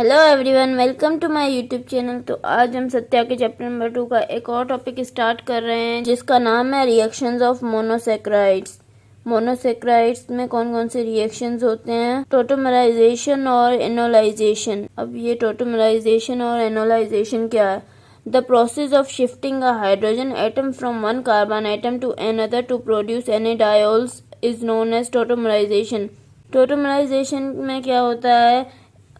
Hello everyone, welcome to my YouTube channel. तो आज हम सत्या के चैप्टर नंबर 2 का एक और टॉपिक स्टार्ट कर रहे हैं जिसका नाम है रिएक्शंस ऑफ मोनोसेक्राइड्स। मोनोसेक्राइड्स में कौन कौन से रिएक्शंस होते हैं? टोटोमराइजेशन और एनोलाइजेशन। अब ये टोटोमराइजेशन और एनोलाइजेशन क्या है? The process of shifting a hydrogen atom from one carbon atom to another to produce enediols is known as tautomerization. Tautomerization में क्या होता है?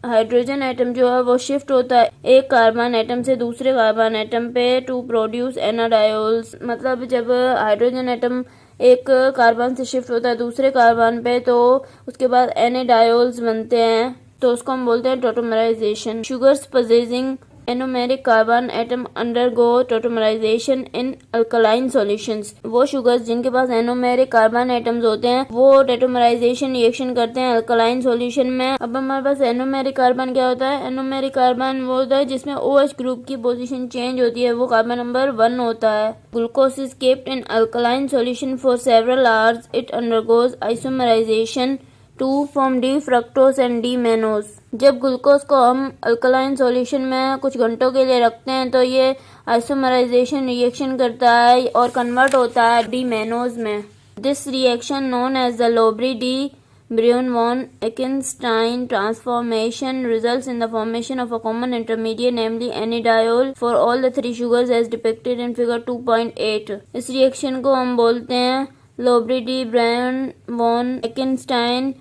हाइड्रोजन एटम जो है वो शिफ्ट होता है एक कार्बन एटम से दूसरे कार्बन एटम पे टू प्रोड्यूस एनाडायोल्स। मतलब जब हाइड्रोजन एटम एक कार्बन से शिफ्ट होता है दूसरे कार्बन पे तो उसके बाद एनाडायोल्स बनते हैं, तो उसको हम बोलते हैं tautomerisation. Sugars possessing anomeric carbon atom undergo tautomerisation in alkaline solutions. वो शुगर्स जिनके पास एनोमेरिक कार्बन एटम्स होते हैं वो टोटोमराइजेशन रिएक्शन करते हैं अल्कलाइन सॉल्यूशन में। अब हमारे पास एनोमेरिक कार्बन क्या होता है? एनोमेरिक कार्बन वो होता है जिसमें OH ग्रुप की पोजीशन चेंज होती है, वो कार्बन नंबर 1 होता है। Glucose is kept in alkaline solution for several hours, it undergoes isomerization to form D fructose and D mannose. जब ग्लूकोज को हम अल्कलाइन सॉल्यूशन में कुछ घंटों के लिए रखते हैं तो ये आइसोमराइजेशन रिएक्शन करता है और कन्वर्ट होता है डी मेनोज में। This reaction known as the Lobry de Bruyn van Ekenstein transformation results in the formation of a common intermediate, namely enediol for all the three sugars as depicted in figure 2.8। इस reaction को हम बोलते हैं लोबरी de Bruyn van Ekenstein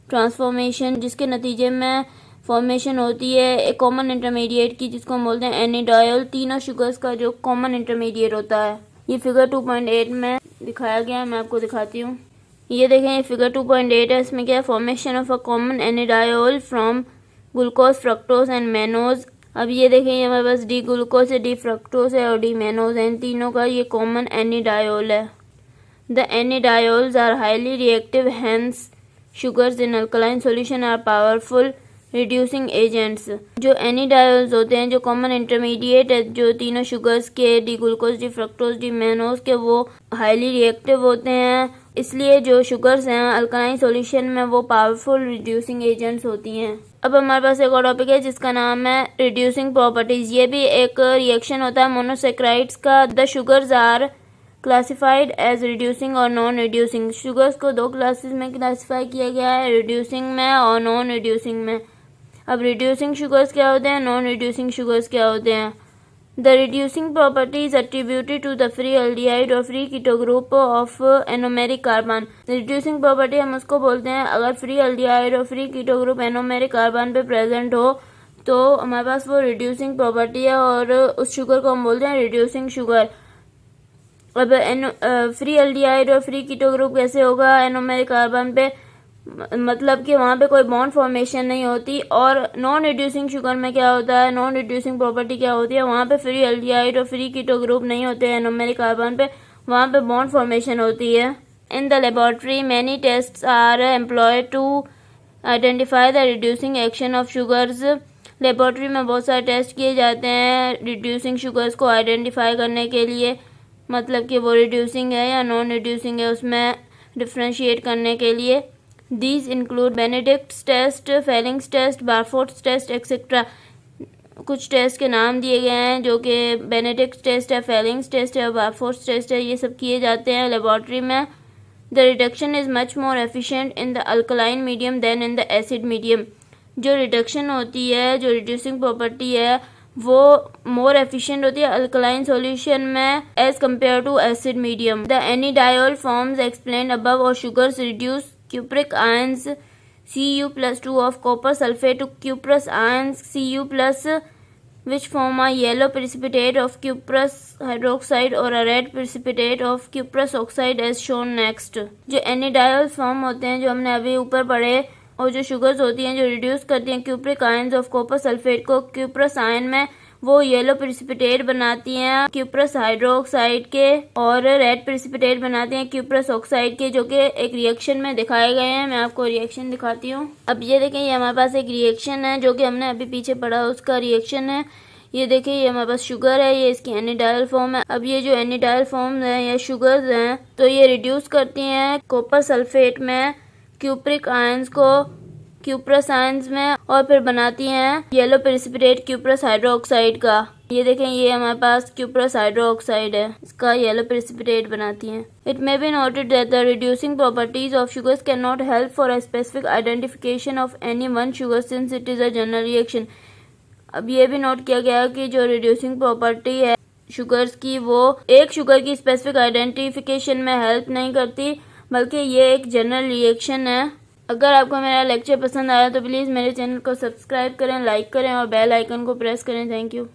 transformation, जिसके नतीजे में formation होती है एक कॉमन इंटरमीडिएट की जिसको हम बोलते हैं एनिडायोल। तीनों शुगर्स का जो कॉमन इंटरमीडिएट होता है ये फिगर 2.8 में दिखाया गया है। मैं आपको दिखाती हूँ। ये देखें, ये फिगर 2.8 है। इसमें क्या है? Formation of a common enediol from glucose fructose and mannose. अब ये देखें, ये हमारे पास डी ग्लूकोज है, डी फ्रक्टोज है और डी मेनोज है। इन तीनों का ये कॉमन एनिडायोल है। The enediols are highly reactive, hence sugars in alkaline solution are powerful reducing agents। जो एनिडायोल्स होते हैं, जो कॉमन इंटरमीडिएट है जो तीनों शुगर्स के, D glucose, D fructose, D mannose के, वो हाईली रिएक्टिव होते हैं। इसलिए जो शुगर्स हैं अल्कलाइन सॉल्यूशन में वो पावरफुल रिड्यूसिंग एजेंट्स होती हैं। अब हमारे पास एक और टॉपिक है जिसका नाम है रिड्यूसिंग प्रॉपर्टीज। ये भी एक रिएक्शन होता है मोनोसेक्राइड्स का। The sugars are classified as reducing और नॉन रिड्यूसिंग। शुगर्स को दो क्लासेस में क्लासिफाई किया गया है, रिड्यूसिंग में और नॉन रिड्यूसिंग में। अब रिड्यूसिंग शुगर्स क्या होते हैं, नॉन रिड्यूसिंग शुगर्स क्या होते हैं? The reducing property is attributed to the free aldehyde और free keto group of anomeric carbon. Reducing property हम उसको बोलते हैं अगर फ्री एल्डिहाइड और free keto group anomeric carbon पे प्रेजेंट हो तो हमारे पास वो रिड्यूसिंग प्रॉपर्टी है और उस शुगर को हम बोलते हैं रिड्यूसिंग शुगर। अब फ्री एल्डिहाइड और फ्री कीटो ग्रुप कैसे होगा एनोमेरिक कार्बन पे? मतलब कि वहाँ पे कोई बॉन्ड फॉर्मेशन नहीं होती। और नॉन रिड्यूसिंग शुगर में क्या होता है? नॉन रिड्यूसिंग प्रॉपर्टी क्या होती है? वहाँ पे फ्री एल्डिहाइड और फ्री कीटो ग्रुप नहीं होते हैं एनोमेरिक कार्बन पे, वहाँ पे बॉन्ड फॉर्मेशन होती है। In the laboratory many tests are employed to identify the reducing action of sugars. Laboratory में बहुत सारे टेस्ट किए जाते हैं रिड्यूसिंग शुगर्स को आइडेंटिफाई करने के लिए, मतलब कि वो रिड्यूसिंग है या नॉन रिड्यूसिंग है उसमें डिफ्रेंशिएट करने के लिए। These include Benedict's test, Fehling's test, Barfoed's test etcetera. कुछ टेस्ट के नाम दिए गए हैं जो कि बेनेडिक्ट्स टेस्ट है, फेलिंग्स टेस्ट है, बारफोर्ड्स टेस्ट है। ये सब किए जाते हैं लेबोरेटरी में। The reduction is much more efficient in the alkaline medium than in the acid medium. जो रिडक्शन होती है, जो रिड्यूसिंग प्रॉपर्टी है वो मोर एफिशिएंट होती है अल्कलाइन सॉल्यूशन में as compare to acid medium. The enediol forms explained above और sugars reduce cupric ions Cu+2 of copper sulfate to cuprous ions Cu+, which form a yellow precipitate of cuprous hydroxide or a red precipitate of cuprous oxide as shown next। जो एनिडायोल form होते हैं जो हमने अभी ऊपर पढ़े, और जो शुगर्स होती हैं जो रिड्यूस करती हैं cupric ions of copper sulphate को क्यूप्रस आयन में, वो येलो प्रेसिपिटेट बनाती हैं क्यूप्रस हाइड्रोक्साइड के और रेड प्रेसिपिटेट बनाते हैं क्यूप्रस ऑक्साइड के, जो कि एक रिएक्शन में दिखाए गए हैं। मैं आपको रिएक्शन दिखाती हूँ। अब ये देखें, ये हमारे पास एक रिएक्शन है जो कि हमने अभी पीछे पढ़ा उसका रिएक्शन है। ये देखिए, ये हमारे पास शुगर है, ये इसकी एनिडायल फॉर्म है। अब ये जो एनिडायल फॉर्म है या शुगर्स हैं तो ये रिड्यूस करती हैं कॉपर सल्फेट में क्यूप्रिक आयंस को क्यूप्रस आयंस में और फिर बनाती हैं येलो प्रेसिपिटेट क्यूप्रस हाइड्रोक्साइड का। ये देखें, ये हमारे पास क्यूप्रस हाइड्रोक्साइड है, इसका येलो प्रेसिपिटेट बनाती हैं। It may be noted that the reducing properties of sugars can not help for a specific identification of any one sugar since it is a general reaction. अब ये भी note किया गया कि जो रिड्यूसिंग प्रॉपर्टी है शुगर्स की, वो एक शुगर की स्पेसिफिक आइडेंटिफिकेशन में हेल्प नहीं करती, बल्कि ये एक जनरल रिएक्शन है। अगर आपको मेरा लेक्चर पसंद आया तो प्लीज़ मेरे चैनल को सब्सक्राइब करें, लाइक करें और बेल आइकन को प्रेस करें। Thank you.